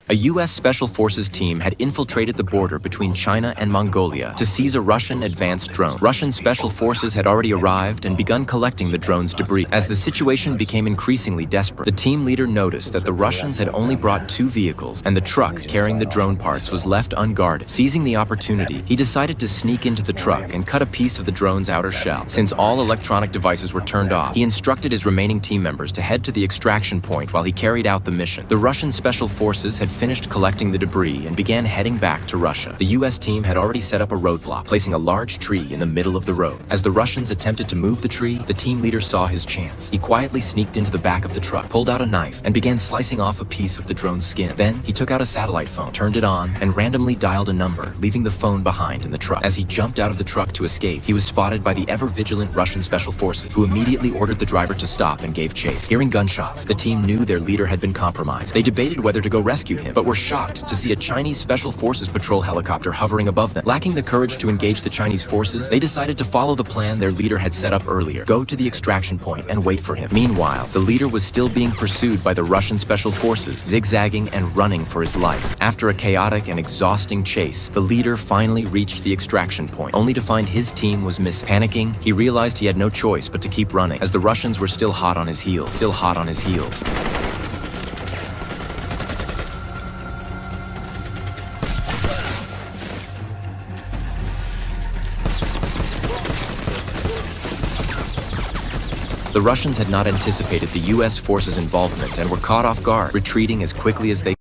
A U.S. Special Forces team had infiltrated the border between China and Mongolia to seize a Russian advanced drone. Russian Special Forces had already arrived and begun collecting the drone's debris. As the situation became increasingly desperate, the team leader noticed that the Russians had only brought 2 vehicles, and the truck carrying the drone parts was left unguarded. Seizing the opportunity, he decided to sneak into the truck and cut a piece of the drone's outer shell. Since all electronic devices were turned off, he instructed his remaining team members to head to the extraction point while he carried out the mission. The Russian Special Forces had finished collecting the debris and began heading back to Russia. The U.S. team had already set up a roadblock, placing a large tree in the middle of the road. As the Russians attempted to move the tree, the team leader saw his chance. He quietly sneaked into the back of the truck, pulled out a knife, and began slicing off a piece of the drone's skin. Then, he took out a satellite phone, turned it on, and randomly dialed a number, leaving the phone behind in the truck. As he jumped out of the truck to escape, he was spotted by the ever-vigilant Russian Special Forces, who immediately ordered the driver to stop and gave chase. Hearing gunshots, the team knew their leader had been compromised. They debated whether to go rescue him, but were shocked to see a Chinese Special Forces patrol helicopter hovering above them. Lacking the courage to engage the Chinese forces, they decided to follow the plan their leader had set up earlier: go to the extraction point and wait for him. Meanwhile, the leader was still being pursued by the Russian Special Forces, zigzagging and running for his life. After a chaotic and exhausting chase, the leader finally reached the extraction point, only to find his team was missing. Panicking, he realized he had no choice but to keep running, as the Russians were still hot on his heels. The Russians had not anticipated the U.S. forces' involvement and were caught off guard, retreating as quickly as they